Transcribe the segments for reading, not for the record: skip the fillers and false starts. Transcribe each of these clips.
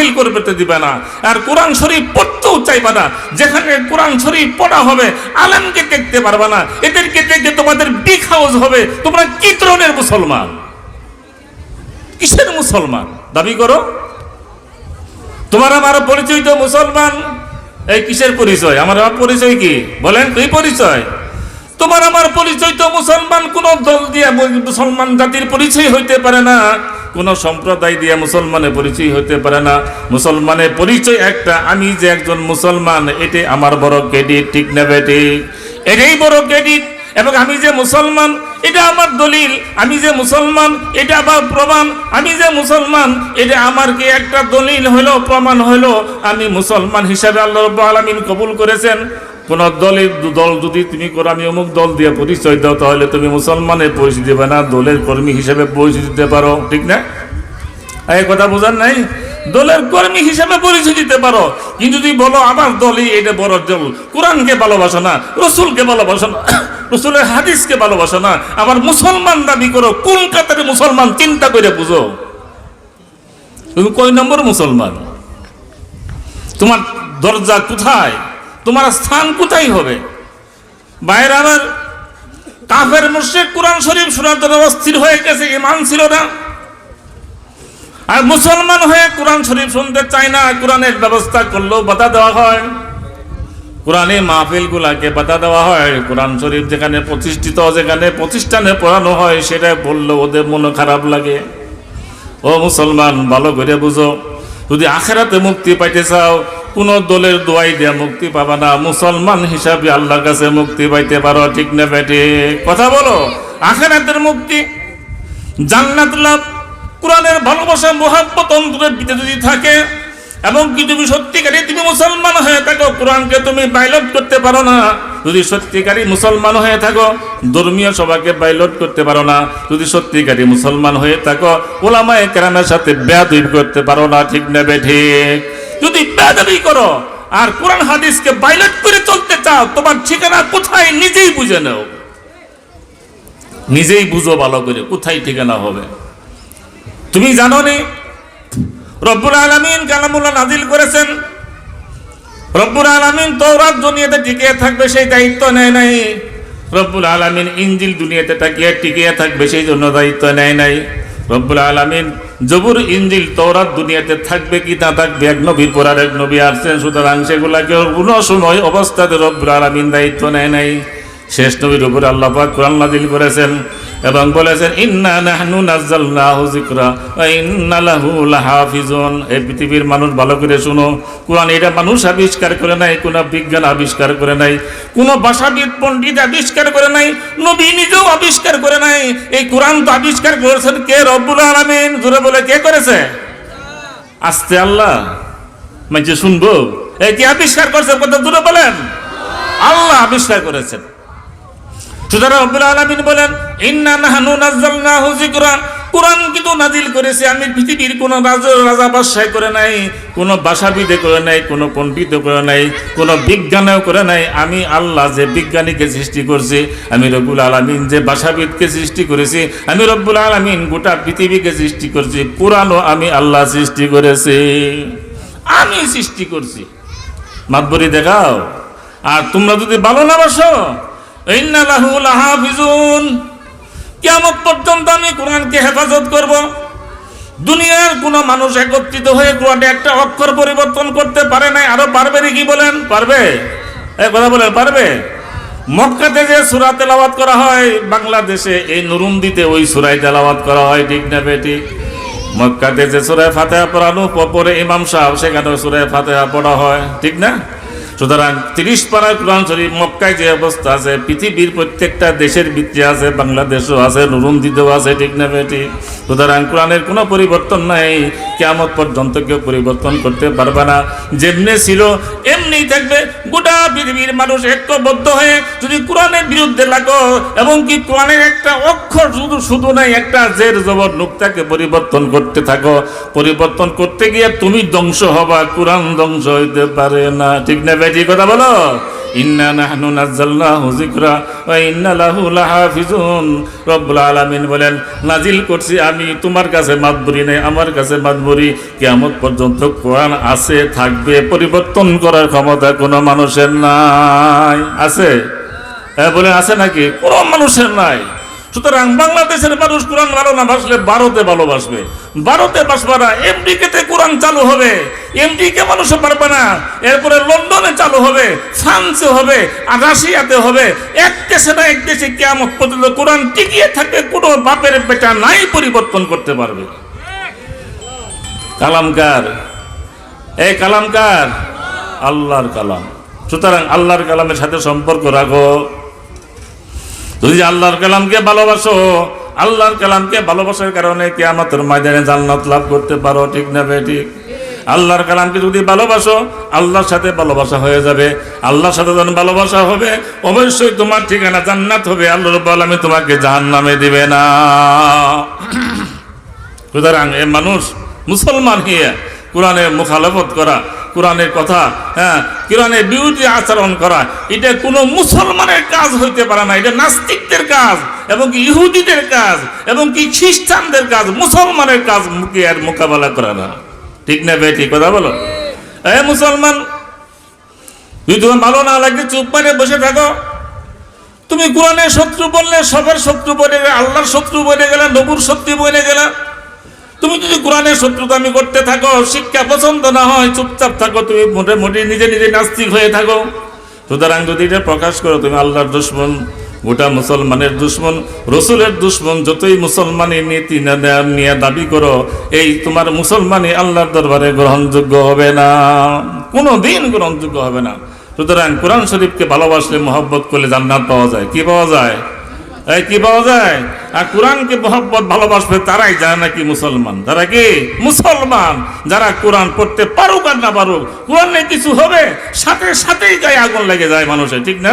মাহফিল করতে দিবে না, আর কোরআন শরীফ পড়তেও চাইবে না। যেখানে কোরআন শরীফ পড়া হবে আলেমকে দেখতে পারবে না, এদেরকে দেখে তোমাদের বিগ হাউস হবে। তোমরা কি ধরনের মুসলমান, কিসের মুসলমান দাবি করো? তোমার আমার পরিচয় তো মুসলমান। এই কিসের পরিচয়? আমার পরিচয় কি বলেন? এই পরিচয় তোমার আমার পরিচয় তো মুসলমান। কোন দল দিয়ে মুসলমান জাতির পরিচয় হইতে পারে না, কোন সম্প্রদায় দিয়ে মুসলমানের পরিচয় হইতে পারে না। মুসলমানের পরিচয় একটা, আমি যে একজন মুসলমান, এটি আমার বড় ক্রেডিট, ঠিক না বেঠিক? এটাই বড় ক্রেডিট। এবং আমি যে মুসলমান এটা আমার দলিল, আমি যে মুসলমান এটা আবার প্রমাণ। আমি যে মুসলমান এটা আমার কি একটা দলিল হলো, প্রমাণ হলো আমি মুসলমান হিসাবে আল্লাহ রাব্বুল আলামিন কবুল করেছেন। কোন দল যদি তুমি করো আমি অমুক দল দিয়ে পরিচয় দাও, তাহলে তুমি মুসলমানের পরিচয় দেবে না, দলের কর্মী হিসেবে পরিচয় দিতে পারো, ঠিক না? এই কথা বোঝার নাই? দলের কর্মী হিসেবে পরিচয় দিতে পারো, কিন্তু যদি বলো আমার দলই এটা বড় দল, কোরআনকে ভালোবাসো না, রসুলকে ভালোবাসো না, রসুলের হাদিসকে ভালোবাসো না, আবার মুসলমান দাবি করো, কোন কাতারে মুসলমান চিন্তা করে বুঝো। তুমি কয় নম্বর মুসলমান? তোমার দরজা কোথায়? তোমার স্থান কোথায় হবে? বাইরে আবার কাফের মুশরিক কোরআন শরীফ শোনার জন্য অস্থির হয়ে গেছে, ঈমান ছিল না। আর মুসলমান হয়ে কোরআন শরীফ শুনতে চায় না, কোরআনের ব্যবস্থা করলেও বাধা দেওয়া হয়, কোরআনে মাহফিল গুলাকে বাধা দেওয়া হয়। কোরআন শরীফ যেখানে প্রতিষ্ঠিত, যেখানে প্রতিষ্ঠানে পড়ানো হয়, সেটা বললে ওদের মনে খারাপ লাগে। ও মুসলমান, ভালো করে বুঝো, যদি আখেরাতে মুক্তি পাইতে চাও, কোন দলের দোয়াই দিয়ে মুক্তি পাবা না, মুসলমান হিসাবে আল্লাহর কাছে মুক্তি পাইতে পারো, ঠিক না বেঠিক? কথা বলো। আখেরাতের মুক্তি, জান্নাত লাভ, কোরআনের ভালোবাসা, মুহাব্বত অন্তরের ভিতরে যদি থাকে, এবং কি তুমি সত্যিকারী তুমি মুসলমান হয়ে থাকো, কোরআনকে তুমি বাইলট করতে পারো না। যদি সত্যিকারী মুসলমান হয়ে থাকো, ধর্মীয় সভাকে বাইলট করতে পারো না। যদি সত্যিকারী মুসলমান হয়ে থাকো, উলামায়ে কেরামের সাথে বেয়াদবি করতে পারো না, ঠিক না বেঠিক? যদি বেয়াদবি করো আর কোরআন হাদিসকে বাইলট করে চলতে চাও, তোমার ঠিকানা কোথায় নিজেই বুঝে নাও, নিজেই বুঝো ভালো করে কোথায় ঠিকানা হবে। তুমি জানো নি রব্বুল আলামিন কালামুল্লাহ নাজিল করেছেন। রব্বুল আলামিন তাওরাত দুনিয়াতে টিকিয়ে থাকবে সেই দায়িত্ব নেয় নাই। রব্বুল আলামিন ইনজিল দুনিয়াতে টিকিয়ে থাকবে সেই জন্য দায়িত্ব নেয় নাই। রব্বুল আলামিন জবুর, ইনজিল, তাওরাত দুনিয়াতে থাকবে কি না থাকবে, এক নবীর পর আরেক নবী আসছেন, সুতরাং সেগুলাকে কোনো সময় অবস্থাতে রব্বুল আলামিন দায়িত্ব নেয় নাই। শেষ নবীর উপর আল্লাহ পাক কোরআন নাযিল করেছেন এবং বলেছেন ইন্না নাহনু নাযালনাহু যিকরা ওয়া ইন্না লাহু লাহাফিজুন। এই পৃথিবীর মানুষ ভালো করে শুনো, কোরআন এটা মানুষ আবিষ্কার করে নাই, কোন বিজ্ঞান আবিষ্কার করে নাই, কোন ভাষাবিদ পণ্ডিত আবিষ্কার করে নাই, নবী নিজেও আবিষ্কার করে নাই। এই কোরআন তো আবিষ্কার করেছেন কে? রব্বুল আলামিন। জোরে বলে কে করেছে? আস্তে আল্লাহ, মানে শুনবো এই কি আবিষ্কার করেছে? কত জোরে বলেন? আল্লাহ আবিষ্কার করেছেন। সুতরাং রব্বুল আলামিন বলেন ইন্না নাহনু নাযালনাহু যিকরা, কোরআন কিন্তু নাজিল করেছে আমি, পৃথিবীর কোন রাজা বাদশাহ করে নাই, কোন ভাষাবিদে করে নাই, কোন পণ্ডিত করে নাই, কোন বিজ্ঞানেও করে নাই। আমি আল্লাহ যে বিজ্ঞানীকে সৃষ্টি করছি, আমি রব্বুল আলামিন যে ভাষাবিদকে সৃষ্টি করেছি, আমি রব্বুল আলামিন গোটা পৃথিবীকে সৃষ্টি করছি। কোরআনও আমি আল্লাহ সৃষ্টি করেছি, আমি সৃষ্টি করছি। মাতবরি দেখাও। আর তোমরা যদি ভালো না বাসো, ইন্না লাহু লাহাফিজুন, কিয়ামত পর্যন্ত আমি কোরআনকে হেফাজত করব। দুনিয়ার কোন মানুষ একত্রিত হয়ে কোরআনে একটা অক্ষর পরিবর্তন করতে পারে নাই, আরো পারবে নাকি বলেন? পারবে? এই কথা বলেন, পারবে? মক্কাতে যে সূরা তেলাওয়াত করা হয়, বাংলাদেশে এই নুরুন্দিতে ওই সূরা তেলাওয়াত করা হয়, ঠিক না বেঠিক? মক্কাতে যে সূরা ফাতিহা পড়ানো পরে ইমাম সাহেব, সেখানে সূরা ফাতিহা পড়া হয়, ঠিক না? সুতরাং 30 পারা কোরআন শরীফ মক্কায় যে অবস্থা আছে, পৃথিবীর প্রত্যেকটা দেশের ভিতরে আছে, বাংলাদেশও আছে, নুরুন্দিতেও আছে, ঠিক না বেঠিক? সুতরাং কোরআনের কোনো পরিবর্তন নাই, কিয়ামত পর্যন্ত কেউ পরিবর্তন করতে পারবে না। যেমনি ছিল এমনিই থাকবে। গোটা পৃথিবীর মানুষ ঐক্যবদ্ধ হয়ে যদি কোরআনের বিরুদ্ধে লাগো, এবং কি কোরআনের একটা অক্ষর শুধু নাই, একটা জের জবর নুক্তাকে পরিবর্তন করতে থাকো, পরিবর্তন করতে গিয়ে তুমি ধ্বংস হবা, কোরআন ধ্বংস হইতে পারে না, ঠিক না বেঠিক? কথা বলো। ইন্না নাহনু নাযালনাহু যিকরা ওয়া ইন্না লাহু লাহাফিজুন। রব্বুল আলামিন বলেন, নাজিল করছি আমি, তোমার কাছে মাতবুরি নেই, আমার কাছে মাতবুরি। কিয়ামত পর্যন্ত কোরআন আছে, থাকবে, পরিবর্তন করার ক্ষমতা কোনো মানুষের নাই। আছে? বলে আছে নাকি? কোনো মানুষের নাই। সুতরাং বাংলাদেশের মানুষ কোরআন ভালো না বাসলে ভারতে ভালোবাসবে, ভারতে বাসবে না, আমেরিকাতে কোরআন চালু হবে, আমেরিকা মানুষও পারবে না, এরপরে লন্ডনে চালু হবে, ফ্রান্সে হবে, আর রাশিয়াতে হবে। এক দেশে না এক দেশে কিয়ামত পর্যন্ত কোরআন টিকিয়ে থাকবে, কোনো বাপের বেটা নাই পরিবর্তন করতে পারবে। কালামকার, এই কালামকার আল্লাহর কালাম। সুতরাং আল্লাহর কালামের সাথে সম্পর্ক রাখো। যদি আল্লাহর কালামকে ভালোবাসো, আল্লাহর কালামকে ভালোবাসার কারণে কিয়ামতের ময়দানে জান্নাত লাভ করতে পারো। ঠিক না বেঠিক? আল্লাহর কালামকে যদি ভালোবাসো, আল্লাহর সাথে ভালোবাসা হয়ে যাবে। আল্লাহর সাথে যখন ভালোবাসা হবে, অবশ্যই তোমার ঠিকানা জান্নাত হবে। আল্লাহ রাব্বুল আলামিন তোমাকে জাহান্নামে দিবে না। সুতরাং এ মানুষ মুসলমান হয়ে কোরআনের মুখালাফত করা, কোরআনের কথা, কোরআনের বিরোধী আচরণ করা, এটা কোনো মুসলমানের কাজ হইতে পারে না। এটা নাস্তিকদের কাজ, এবং কি ইহুদিদের কাজ, এবং কি খ্রিস্টানদের কাজ। মুসলমানের কাজ মুখে আর মোকাবেলা করা না। ঠিক না ভাই? ঠিক কথা বলো। মুসলমান, তুই তোমার ভালো না লাগে চুপ করে বসে থাকো। তুমি কোরআনের শত্রু বললে সবার শত্রু বনে গেলে, আল্লাহর শত্রু বনে গেলে, নবুর শত্রু বনে গেলে। তুমি যদি কোরআনের শত্রুতামি করতে থাকো, শিক্ষা পছন্দ না হয়, চুপচাপ থাকো, তুমি মোটামুটি নিজে নিজে নাস্তিক হয়ে থাকো। সুতরাং যদি এটা প্রকাশ করো, তুমি আল্লাহর দুশমন, গোটা মুসলমানের দুশমন, রসুলের দুশমন। যতই মুসলমানি নীতি নিয়ে দাবি করো, এই তোমার মুসলমানি আল্লাহর দরবারে গ্রহণযোগ্য হবে না, কোনো দিন গ্রহণযোগ্য হবে না। সুতরাং কোরআন শরীফকে ভালোবাসলে, মহব্বত করলে জান্নাত পাওয়া যায়। কি পাওয়া যায়? কি পাওয়া যায়? আর কোরআনকে মহব্বত ভালোবাসবে তারাই যায় নাকি মুসলমান। তারা কি মুসলমান? যারা কোরআন পড়তে পারুক আর না পারুক, কোরআনে কিছু হবে, সাথে সাথেই গায়ে আগুন লেগে যায় মানুষের। ঠিক না?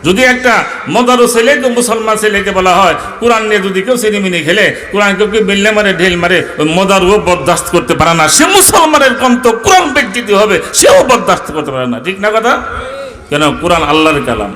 যদি একটা মদারু ছেলেকে, মুসলমান ছেলেকে বলা হয় কোরআন নিয়ে যদি কেউ সিনেমিনি খেলে, কোরআন কেউ বিল্লে মারে, ঢেল মারে, ওই মদারুও বরদাস্ত করতে পারে না। সে মুসলমানের কন্ত কোরআন ব্যক্তিতে হবে, সেও বরদাস্ত করতে পারে না। ঠিক না কথা? কেন? কোরআন আল্লাহর কালাম।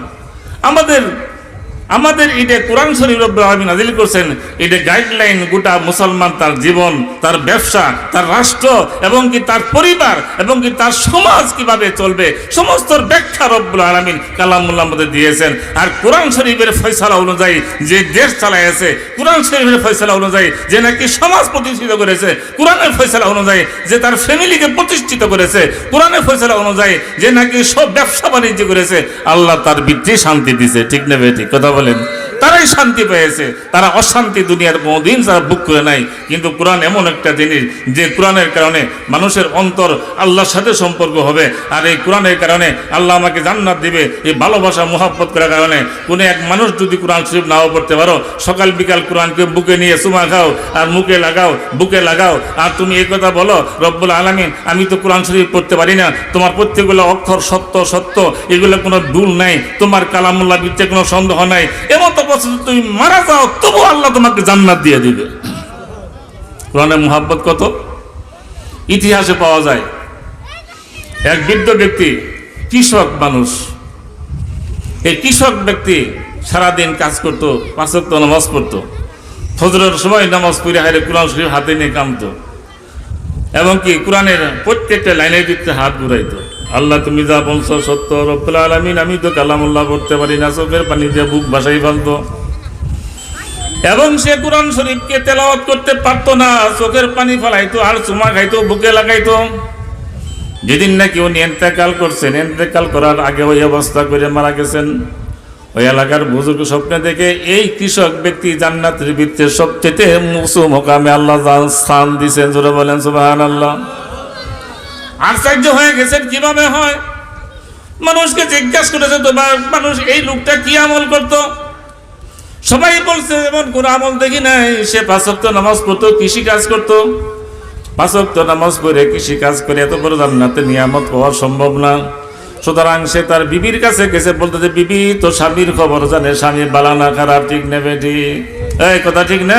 আমাদের এটা কোরআন শরীফ রব্বুল আলামিন নাযিল করেছেন, এটা গাইডলাইন। গোটা মুসলমান তার জীবন, তার ব্যবসা, তার রাষ্ট্র, এবং কি তার পরিবার, এবং কি তার সমাজ কিভাবে চলবে, সমস্ত ব্যাখ্যা রব্বুল আলামিন কালামুল্লাহ মধ্যে দিয়েছেন। আর কোরআন শরীফের ফয়সালা অনুযায়ী যে দেশ চালাইছে, কোরআন শরীফের ফয়সালা অনুযায়ী যে নাকি সমাজ প্রতিষ্ঠিত করেছে, কোরআনের ফয়সালা অনুযায়ী যে তার ফ্যামিলিকে প্রতিষ্ঠিত করেছে, কোরআনের ফয়সালা অনুযায়ী যে নাকি সব ব্যবসা বাণিজ্য করেছে, আল্লাহ তার ভিতরে শান্তি দিয়েছে। ঠিক না ভাই? ঠিক কথা বলেন। তারাই শান্তি পেয়েছে, তারা অশান্তি দুনিয়ার কোনোদিন তারা বুক করে নাই। কিন্তু কোরআন এমন একটা জিনিস যে কোরআনের কারণে মানুষের অন্তর আল্লাহর সাথে সম্পর্ক হবে। আর এই কোরআনের কারণে আল্লাহ আমাকে জান্নাত দিবে। এই ভালোবাসা মহব্বত করার কারণে কোনো এক মানুষ যদি কোরআন শরীফ নাও পড়তে পারো, সকাল বিকাল কোরআনকে বুকে নিয়ে চুমা খাও, আর মুখে লাগাও, বুকে লাগাও, আর তুমি এই কথা বলো, রব্বুল আলামিন আমি তো কোরআন শরীফ পড়তে পারি না, তোমার প্রত্যেকগুলো অক্ষর সত্য সত্য, এগুলো কোনো ভুল নাই, তোমার কালামুল্লাহ বিচ্ছে কোনো সন্দেহ নাই, এমন তো তুমি মারা যাও তবু আল্লাহ তোমাকে জান্নাত দিয়ে দিবে। কোরআনের মুহাব্বত কত ইতিহাসে পাওয়া যায়। এক বৃদ্ধ ব্যক্তি, কৃষক মানুষ, এই কৃষক ব্যক্তি সারাদিন কাজ করত, 5 ওয়াক্ত নামাজ পড়ত, ফজরের সময় নামাজ পড়ে হাইরে কোরআন শরীফ হাতে নিয়ে কামত, এবং কি কোরআনের প্রত্যেকটা লাইনের দিকতে হাত ঘুরাইতো। আল্লাহ তুমি যা বলছো সত্য, রব্বুল আলামিন আমি তো কালামুল্লাহ পড়তে পারি না, চোখের পানি দিয়ে বুক ভাসাই ফেলতো। এবং সে কোরআন শরীফকে তেলাওয়াত করতে পারতো না, চোখের পানি ফেলাইতো, আর চুমা খাইতো, বুকে লাগাইতো। যেদিন নাকি উনি ইন্তেকাল করছেন, ইন্তেকাল করার আগে ওই অবস্থা করে মারা গেছেন, ওই এলাকার বুজুর্গ স্বপ্নে দেখে এই কৃষক ব্যক্তি জান্নাতের ভিতরে সবচেয়ে উঁচু মোকামে আল্লাহ স্থান দিয়েছেন। জোরে বলেন সুবহানাল্লাহ। আশ্চর্য হয়ে গেছেন, কিভাবে হয়? মানুষকে জিজ্ঞাসা করেছে, তোমার মানুষ এই লোকটা কি আমল করত? সবাই বলছে এমন কোন আমল দেখি নাই, সে 5 ওয়াক্ত নামাজ পড়তো, কৃষি কাজ করতো। 5 ওয়াক্ত নামাজ পড়ে কৃষি কাজ করে এত বড় জান্নাতের নিয়ামত পাওয়া সম্ভব না। সুতরাং সে তার বিবির কাছে গেছে, বলতে যে বিবি তো স্বামীর খবর জানে, স্বামী বালা না খারাপ, ঠিক না বেটি? এই কথা ঠিক না?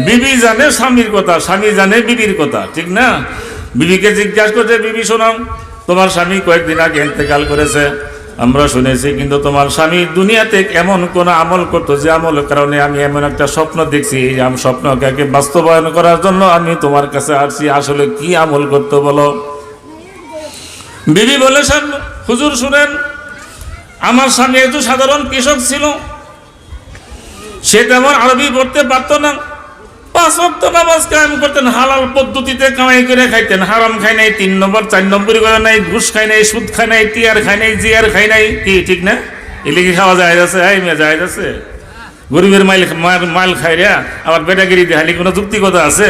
বিবি জানে স্বামীর কথা, স্বামী জানে বিবির কথা, ঠিক না? বিবিকে জিজ্ঞাসা করছে, বিবি শোনাও, তোমার স্বামী কয়েকদিন আগে ইন্তেকাল করেছে, আমরা শুনেছি, কিন্তু তোমার স্বামী দুনিয়াতে এমন কোন আমল করতো যে আমলের কারণে আমি এমন একটা স্বপ্ন দেখছি, এই স্বপ্নকে বাস্তবায়ন করার জন্য আমি তোমার কাছে আসছি, আসলে কি আমল করতো বলো। বিবি বলেছেন, হুজুর শুনেন, আমার স্বামী একটু সাধারণ কৃষক ছিল, সে তেমন আরবি পড়তে পারতো না, 5 ওয়াক্ত নামাজ কায়েম করতেন, হালাল পদ্ধতিতে কামাই করে খাইতেন, হারাম খাই নাই, 3 নম্বর 4 নম্বরই করে নাই, ঘুষ খাই নাই, সুদ খাই নাই, টিয়ার খাই নাই, জিয়ার খাই নাই, কি ঠিক না? এলে কি খাওয়া যায় আছে? এই মেয়ে যায় আছে? গরিবের মাইল খাই রে আবার বেটাগিরি দেখালি কোনো যুক্তিকতা আছে?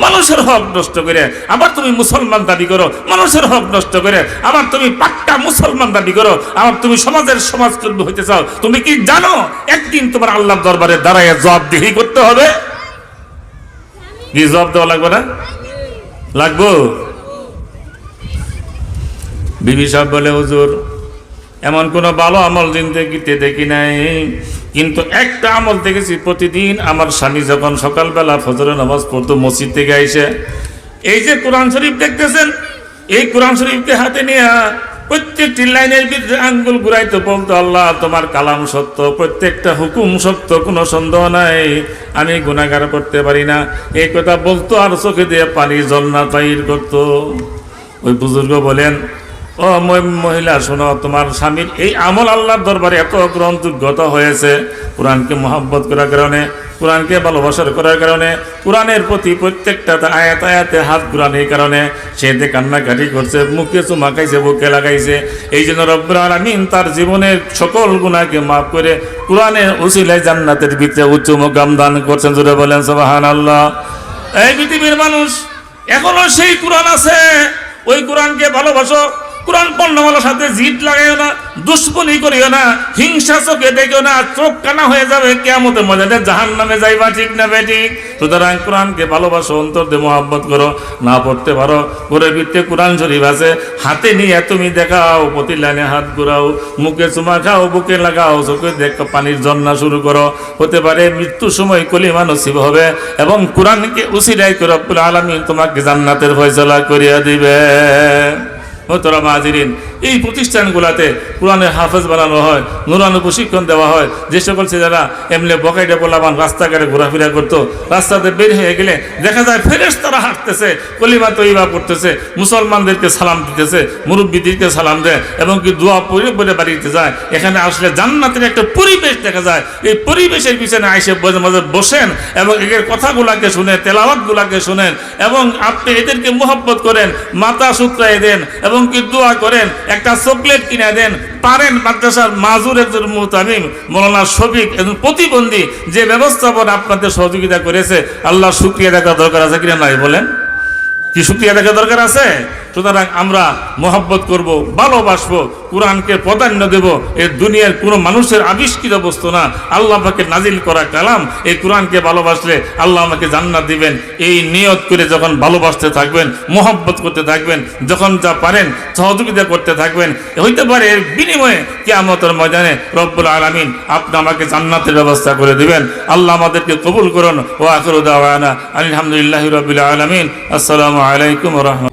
মানুষের হক নষ্ট করে আবার তুমি মুসলমান দাবি করো, মানুষের হক নষ্ট করে আবার তুমি পাক্কা মুসলমান দাবি করো, আবার তুমি সমাজের সমাজকর্মী হইতে চাও। তুমি কি জানো একদিন তোমার আল্লাহর দরবারে দাঁড়াইয়া জবাবদিহি করতে হবে? কি জবাব দেওয়া লাগবে না? লাগবো। বিবি সাহেব বলে, হুজুর এমন কোনো ভালো আমল জিন্দেগিতে দেখি নাই, কিন্তু একটা আমল দেখেছি, প্রতিদিন আমার স্বামী যখন সকালবেলা ফজরের নামাজ পড়তো মসজিদ থেকে এসে, এই যে কোরআন শরীফ দেখতেছেন, এই কোরআন শরীফকে হাতে নিয়ে প্রত্যেকটি লাইনের ভিতরে আঙ্গুল ঘুরাইতে বলতো, আল্লাহ তোমার কালাম সত্য, প্রত্যেকটা হুকুম সত্য, কোনো সন্দেহ নাই, আমি গুনাহগার করতে পারি না, এই কথা বলতো, আর চোখে দিয়ে পানি ঝর্ণা তাইর করতো। ওই বুজুর্গ বলেন, ও মহিলা শোনো, তোমার স্বামীর এই আমল আল্লাহর দরবারে এত গ্রহণযোগ্যতা হয়েছে কোরআনকে মহব্বত করার কারণে, কোরআনকে ভালোবাসার করার কারণে, কোরআনের প্রতি প্রত্যেকটা আয়াত আয়াতে হাত ঘুরানোর কারণে সে যে কান্নাকাটি করছে, মুখে চুমা খাইছে, বুকে লাগাইছে। এই জন্য রব্বুল আলামিন তার জীবনের সকল গুনাহকে মাফ করে কোরআনের উসিলায় জান্নাতের ভিতরে উচ্চ মুকাম দান করছেন। জোরে বলেন সুবহানাল্লাহ। এই পৃথিবীর মানুষ এখনো সেই কোরআন আছে, ওই কোরআনকে ভালোবাসো। কোরআন পণ্যমালার সাথে জিদ লাগাইও না, দুশ্মনী করিও না, হিংসা চোখে দেখিও না, চোখ কানা হয়ে যাবে, কিয়ামতের ময়দানে জাহান্নামে যাইবা, ঠিক না বেঠিক? সুতরাং কোরআনকে ভালোবাসো, অন্তর দিয়ে মহব্বত করো। না পড়তে পারো, ঘরের ভিতরে কোরআন শরীফ আছে, হাতে নিয়ে তুমি দেখাও, প্রতি লাইনে হাত ঘুরাও, মুখে চুমা খাও, বুকে লাগাও, চোখে দেখো পানির ঝর্ণা শুরু করো। হতে পারে মৃত্যুর সময় কলিমা নসিব হবে, এবং কোরআনকে উসিলাই করে রব্বুল আলামিন তোমাকে জান্নাতের ফয়সালা করিয়া দিবে। মোহতরম হাজিরিন, এই প্রতিষ্ঠানগুলোতে কোরআনের হাফেজ বানানো হয়, নুরানি প্রশিক্ষণ দেওয়া হয়। যে সকল ছেলেরা এমনি বকাইডা পোলাপান রাস্তাঘাটে ঘোরাফেরা করতো, রাস্তাতে বের হয়ে গেলে দেখা যায় ফেরেশতারা হাঁটতেছে, কলিমা তৈবা করতেছে, মুসলমানদেরকে সালাম দিতেছে, মুরব্বীদেরকে সালাম দেয়, এবং কি দোয়া পড়ে পড়ে বাড়িতে যায়। এখানে আসলে জান্নাতের একটা পরিবেশ দেখা যায়। এই পরিবেশের পিছনে আইসে মাঝে মাঝে বসেন এবং এদের কথাগুলাকে শুনে, তেলাওয়াতগুলাকে শুনেন, এবং আপনি এদেরকে মুহাব্বত করেন, মাথা শুকরাই দেন, এবং কি দোয়া করেন, একটা চকলেট কিনে দেন। পারেন মাদ্রাসার মাজুর একজন মুতামিম মৌলানা শফিক, একজন প্রতিবন্ধী, যে ব্যবস্থাপনা আপনাদের সহযোগিতা করেছে, আল্লাহ শুকরিয়া দেখার দরকার আছে কিনা নাই বলেন? কি শুকরিয়া দেখার দরকার আছে? সুতরাং আমরা মহব্বত করব, ভালোবাসবো, কোরআনকে প্রাধান্য দেব। এই দুনিয়ার কোনো মানুষের আবিষ্কৃত বস্তু না, আল্লাহ পাকে নাজিল করা কালাম। এই কোরআনকে ভালোবাসলে আল্লাহ আমাকে জান্নাত দিবেন। এই নিয়ত করে যখন ভালোবাসতে থাকবেন, মহব্বত করতে থাকবেন, যখন যা পারেন সহযোগিতা করতে থাকবেন, হইতে পারে এর বিনিময়ে কিয়ামতের ময়দানে রব্বুল আলামিন আপনি আমাকে জান্নাতের ব্যবস্থা করে দিবেন। আল্লাহ আমাদেরকে কবুল করুন। ওয়া আখিরু দাওয়ানা আলহামদুলিল্লাহি রাব্বিল আলামিন। আসসালামু আলাইকুম ওয়া রাহমাতুল্লাহ।